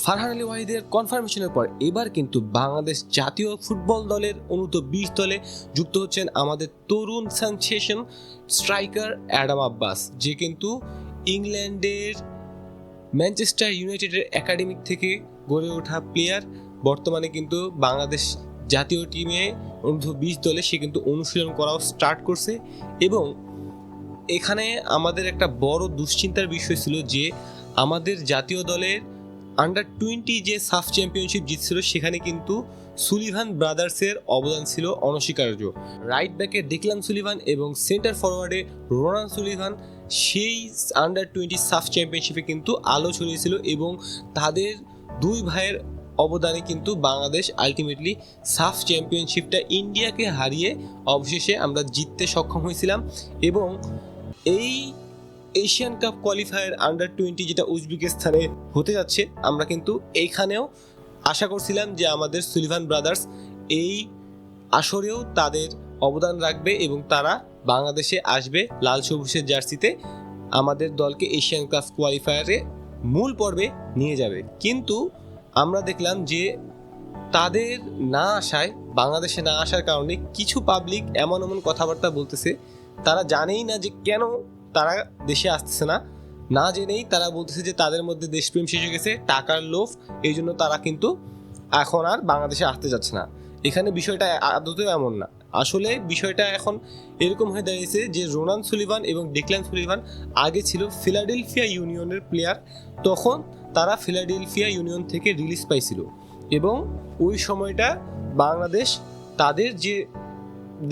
ফারহান আলী ওয়াহিদের কনফার্মেশনের পর এবার কিন্তু বাংলাদেশ জাতীয় ফুটবল দলের অনুর্ধ-20 দলে যুক্ত হচ্ছেন আমাদের তরুণ সেনসেশন স্ট্রাইকার অ্যাডাম আব্বাস, যে কিন্তু ইংল্যান্ডের ম্যানচেস্টার ইউনাইটেডের একাডেমিক থেকে গড়ে ওঠা প্লেয়ার। বর্তমানে কিন্তু বাংলাদেশ জাতীয় টিমে অনুর্ধ-20 দলে সে কিন্তু অনুশীলন করাও স্টার্ট করছে। এবং এখানে আমাদের একটা বড় দুশ্চিন্তার বিষয় ছিল যে আমাদের জাতীয় দলের আন্ডার-20 যে সাফ চ্যাম্পিয়নশিপ জিতছিল সেখানে কিন্তু সুলিভান ব্রাদার্সের অবদান ছিল অনস্বীকার্য। রাইট ব্যাকে ডিক্লান সুলিভান এবং সেন্টার ফরওয়ার্ডে রোনান সুলিভান সেই আন্ডার-20 সাফ চ্যাম্পিয়নশিপে কিন্তু আলো ছড়িয়েছিল এবং তাদের দুই ভাইয়ের অবদানে কিন্তু বাংলাদেশ আলটিমেটলি সাফ চ্যাম্পিয়নশিপটা ইন্ডিয়াকে হারিয়ে অবশেষে আমরা জিততে সক্ষম হয়েছিলাম। এবং এই এশিয়ান কাপ কোয়ালিফায়ার আন্ডার-20 যেটা উজবেকিস্তানে হতে যাচ্ছে, আমরা কিন্তু এইখানেও আশা করছিলাম যে আমাদের সুলিভান ব্রাদার্স এই আসরেও তাদের অবদান রাখবে এবং তারা বাংলাদেশে আসবে লাল সবুজের জার্সিতে আমাদের দলকে এশিয়ান কাপ কোয়ালিফায়ারে মূল পর্বে নিয়ে যাবে। কিন্তু আমরা দেখলাম যে তাদের না আসায়, বাংলাদেশে না আসার কারণে কিছু পাবলিক এমন এমন কথাবার্তা বলতেছে, তারা জানেই না যে কেন তারা দেশে আসতেছে না, না জেনেই তারা বলতেছে যে তাদের মধ্যে দেশপ্রেম শেষ হয়ে গেছে, টাকার লোভ, এই জন্য তারা কিন্তু এখন আর বাংলাদেশে আসতে যাচ্ছে না। এখানে বিষয়টা আদতেও এমন না। আসলে বিষয়টা এখন এরকম হয়ে দাঁড়িয়েছে যে রোনান সুলিভান এবং ডিক্লান সুলিভান আগে ছিল ফিলাডেলফিয়া ইউনিয়নের প্লেয়ার, তখন তারা ফিলাডেলফিয়া ইউনিয়ন থেকে রিলিজ পাইছিল এবং ওই সময়টা বাংলাদেশ তাদের যে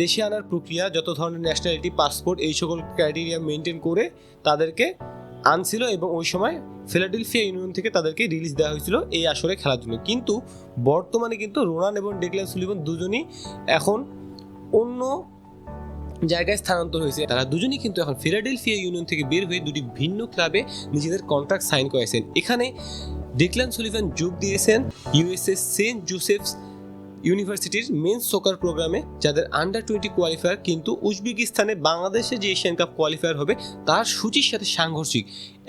দেশে আনার প্রক্রিয়া, যত ধরনের ন্যাশনালিটি, পাসপোর্ট, এই সকল ক্রাইটেরিয়া মেনটেন করে তাদেরকে আনছিল এবং ওই সময় ফিলাডেলফিয়া ইউনিয়ন থেকে তাদেরকে রিলিজ দেওয়া হয়েছিল এই আসরে খেলার জন্য। কিন্তু বর্তমানে কিন্তু রোনান এবং ডিক্লান সুলিভান দুজনই এখন অন্য জায়গায় স্থানান্তর হয়েছে। তারা দুজনই কিন্তু এখন ফিলাডেলফিয়া ইউনিয়ন থেকে বের হয়ে দুটি ভিন্ন ক্লাবে নিজেদের কন্ট্রাক্ট সাইন করেছেন। এখানে ডিক্লান সুলিভান যোগ দিয়েছেন ইউএসএ সেন্ট জোসেফস ইউনিভার্সিটির মেন্স সকার প্রোগ্রামে, যাদের আন্ডার-20 কোয়ালিফায়ার কিন্তু উজবেকিস্তানে বাংলাদেশে যে এশিয়ান কাপ কোয়ালিফায়ার হবে তার সূচির সাথে সাংঘর্ষিক।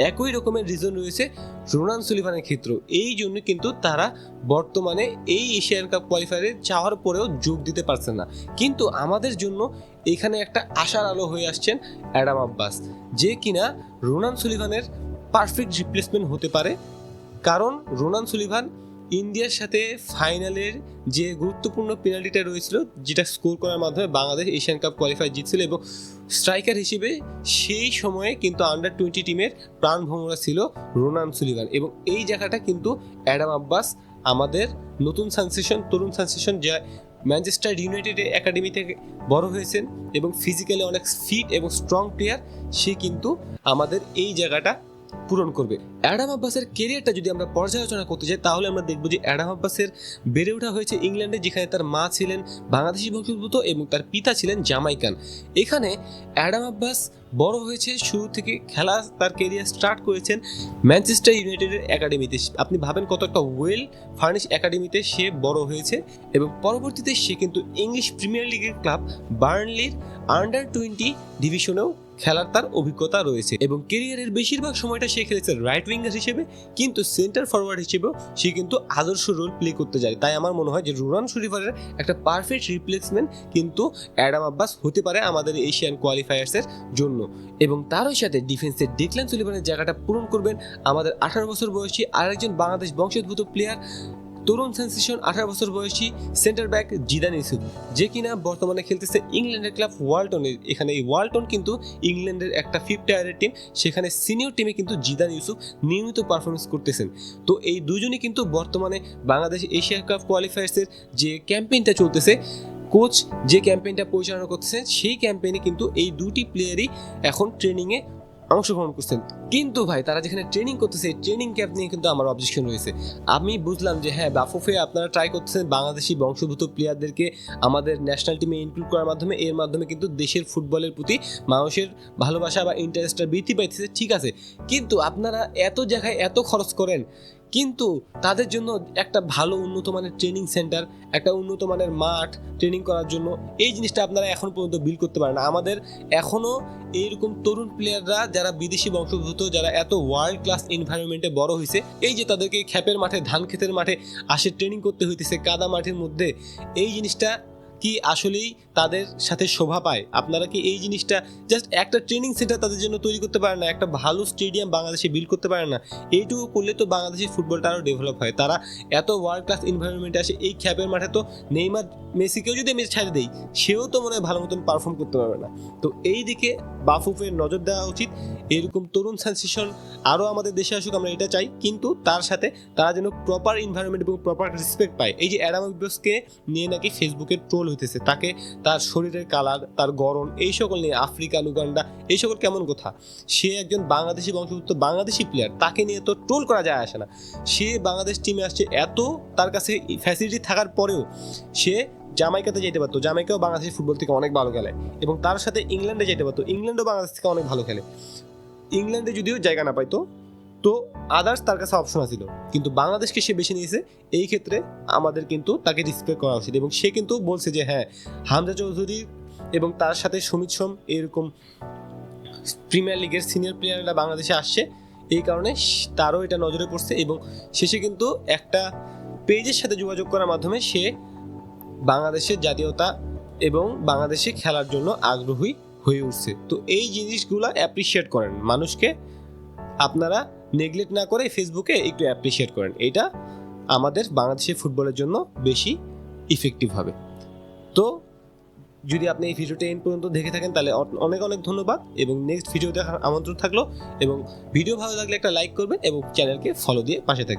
একই রকমের রিজন রয়েছে রোনান সুলিভানের ক্ষেত্রেও, এই জন্য কিন্তু তারা বর্তমানে এই এশিয়ান কাপ কোয়ালিফায়ারে চাওয়ার পরেও যোগ দিতে পারছেন না। কিন্তু আমাদের জন্য এখানে একটা আশার আলো হয়ে আসছেন অ্যাডাম আব্বাস, যে কিনা রোনান সুলিভানের পারফেক্ট রিপ্লেসমেন্ট হতে পারে। কারণ রোনান সুলিভান ইন্ডিয়ার সাথে ফাইনালের যে গুরুত্বপূর্ণ পেনাল্টিটা রয়েছিল, যেটা স্কোর করার মাধ্যমে বাংলাদেশ এশিয়ান কাপ কোয়ালিফাই জিতছিল, এবং স্ট্রাইকার হিসেবে সেই সময়ে কিন্তু আন্ডার-20 টিমের প্রাণভোমরা ছিল রোনান সুলিভান। এবং এই জায়গাটা কিন্তু অ্যাডাম আব্বাস, আমাদের নতুন সেনসেশন, তরুণ সেনসেশন, যা ম্যানচেস্টার ইউনাইটেডের একাডেমি থেকে বড় হয়েছেন এবং ফিজিক্যালি অনেক ফিট এবং স্ট্রং প্লেয়ার, সে কিন্তু আমাদের এই জায়গাটা পূরণ করবে। অ্যাডাম আব্বাসের কেরিয়ারটা যদি আমরা পর্যালোচনা করতে চাই তাহলে আমরা দেখব যে অ্যাডাম আব্বাসের বেড়ে ওঠা হয়েছে ইংল্যান্ডে, যেখানে তার মা ছিলেন বাংলাদেশি বংশোদ্ভূত এবং তার পিতা ছিলেন জামাইকান। এখানে অ্যাডাম আব্বাস বড় হয়েছে, শুরু থেকে খেলা তার কেরিয়ার স্টার্ট করেছেন ম্যানচেস্টার ইউনাইটেডের একাডেমিতে। আপনি ভাবেন কত একটা ওয়েল ফার্নিশ একাডেমিতে সে বড় হয়েছে এবং পরবর্তীতে সে কিন্তু ইংলিশ প্রিমিয়ার লিগের ক্লাব বার্নলির আন্ডার-20 ডিভিশনেও খেলার তার অভিজ্ঞতা রয়েছে এবং কেরিয়ারের বেশিরভাগ সময়টা সে খেলেছে রাইট উইঙ্গার হিসেবে, কিন্তু সেন্টার ফরওয়ার্ড হিসেবেও সে কিন্তু আদর্শ রোল প্লে করতে যায়। তাই আমার মনে হয় যে রোনান সুলিভানের একটা পারফেক্ট রিপ্লেসমেন্ট কিন্তু অ্যাডাম আব্বাস হতে পারে আমাদের এশিয়ান কোয়ালিফায়ার্সের জন্য। এবং তারই সাথে ডিফেন্সের ডিক্লান সুলিভানের জায়গাটা পূরণ করবেন আমাদের 18 বছর বয়সী আরেকজন বাংলাদেশ বংশোদ্ভূত প্লেয়ার, তরুণ সেনসেশন 18 বছর বয়সী সেন্টার ব্যাক জিদান ইউসুফ, যে কিনা বর্তমানে খেলতেছে ইংল্যান্ডের ক্লাব ওয়ালটনের। এখানে এই ওয়ালটন কিন্তু ইংল্যান্ডের একটা 5th টায়ারের টিম, সেখানে সিনিয়র টিমে কিন্তু জিদান ইউসুফ নিয়মিত পারফরমেন্স করতেছেন। তো এই দুজনই কিন্তু বর্তমানে বাংলাদেশ এশিয়া কাপ কোয়ালিফায়ার্সের যে ক্যাম্পেইনটা চলতেছে, কোচ যে ক্যাম্পেইনটা পরিচালনা করতেছে, সেই ক্যাম্পেইনে কিন্তু এই দুটি প্লেয়ারই এখন ট্রেনিংয়ে অংশগ্রহণ করছেন। কিন্তু ভাই তারা যেখানে ট্রেনিং করতেছে, ট্রেনিং ক্যাম্প নিয়ে কিন্তু আমার অবজেকশন রয়েছে। আমি বুঝলাম যে হ্যাঁ, বাফুফে আপনারা ট্রাই করতেছেন বাংলাদেশি বংশোদ্ভূত প্লেয়ারদেরকে আমাদের ন্যাশনাল টিমে ইনক্লুড করার মাধ্যমে, এর মাধ্যমে কিন্তু দেশের ফুটবলের প্রতি মানুষের ভালোবাসা বা ইন্টারেস্টটা বৃদ্ধি পাইতেছে, ঠিক আছে। কিন্তু আপনারা এত জায়গায় এত খরচ করেন, কিন্তু তাদের জন্য একটা ভালো উন্নত মানের ট্রেনিং সেন্টার, একটা উন্নত মানের মাঠ ট্রেনিং করার জন্য এই জিনিসটা আপনারা এখন পর্যন্ত বিল করতে পারেন না। আমাদের এখনও এইরকম তরুণ প্লেয়াররা যারা বিদেশি বংশোদ্ভূত, যারা এত ওয়ার্ল্ড ক্লাস এনভায়রনমেন্টে বড় হয়েছে, এই যে তাদেরকে খ্যাপের মাঠে, ধান ক্ষেতের মাঠে আসে ট্রেনিং করতে হইতেছে, কাদা মাঠের মধ্যে, এই জিনিসটা কি আসলেই তাদের সাথে শোভা পায়? আপনারা কি এই জিনিসটা জাস্ট একটা ট্রেনিং সেন্টার তাদের জন্য তৈরি করতে পারেন না? একটা ভালো স্টেডিয়াম বাংলাদেশে বিল্ড করতে পারেন না? এইটুকু করলে তো বাংলাদেশের ফুটবলটা আরও ডেভেলপ হয়। তারা এত ওয়ার্ল্ড ক্লাস এনভায়রনমেন্টে আসে, এই খ্যাপের মাঠে তো নেইমার মেসিকেও যদি আমি ছাড়ে দেই, সেও তো মনে হয় ভালো মতন পারফর্ম করতে পারবে না। তো এই দিকে বাফুফের নজর দেওয়া উচিত। এরকম তরুণ সেন্সেশন আরও আমাদের দেশে আসুক, আমরা এটা চাই, কিন্তু তার সাথে তারা যেন প্রপার এনভায়রনমেন্ট এবং প্রপার রেসপেক্ট পায়। এই যে অ্যাডাম ইব্রোসকে নিয়ে নাকি ফেসবুকে ট্রোল হইতেছে, তাকে তার শরীরের কালার, তার গড়ন, এই সকল নিয়ে, আফ্রিকা, উগান্ডা, এই সকল কেমন কথা? সে একজন বাংলাদেশি বংশোদ্ভূত বাংলাদেশি প্লেয়ার, তাকে নিয়ে তো ট্রোল করা যায় আসে না। সে বাংলাদেশ টিমে আসছে, এত তার কাছে ফ্যাসিলিটি থাকার পরেও সে জামাইকাতে যেতে পারতো, জামাইকাও বাংলাদেশের ফুটবল থেকে অনেক ভালো খেলে, এবং তার সাথে ইংল্যান্ডে যেতে পারতো, ইংল্যান্ডও বাংলাদেশ থেকে অনেক ভালো খেলে। ইংল্যান্ডে যদিও জায়গা না পাইতো, তো আদার্স তার কাছে অপশন ছিল, কিন্তু বাংলাদেশকে সে বেছে নিয়েছে। এই ক্ষেত্রে আমাদের কিন্তু তাকে রেসপেক্ট করা উচিত, এবং সে কিন্তু বলছে যে হ্যাঁ, হামজা চৌধুরী এবং তার সাথে সুমিত সোম এরকম প্রিমিয়ার লিগের সিনিয়র প্লেয়াররা বাংলাদেশে আসছে, এই কারণে তারও এটা নজরে পড়ছে, এবং শেষে কিন্তু একটা পেজের সাথে যোগাযোগ করার মাধ্যমে সে বাংলাদেশের জাতীয়তা এবং বাংলাদেশে খেলার জন্য আগ্রহী হয়ে উঠছে। তো এই জিনিসগুলো অ্যাপ্রিসিয়েট করেন, মানুষকে আপনারা নেগলেক্ট না করে ফেসবুকে একটু অ্যাপ্রিসিয়েট করেন, এটা আমাদের বাংলাদেশের ফুটবলের জন্য বেশি ইফেক্টিভ হবে। তো যদি আপনি এই ভিডিওটা এন্ড পর্যন্ত দেখে থাকেন তাহলে অনেক অনেক ধন্যবাদ, এবং নেক্সট ভিডিও দেখার আমন্ত্রণ থাকলো, এবং ভিডিও ভালো লাগলে একটা লাইক করবেন এবং চ্যানেলকে ফলো দিয়ে পাশে থাকবেন।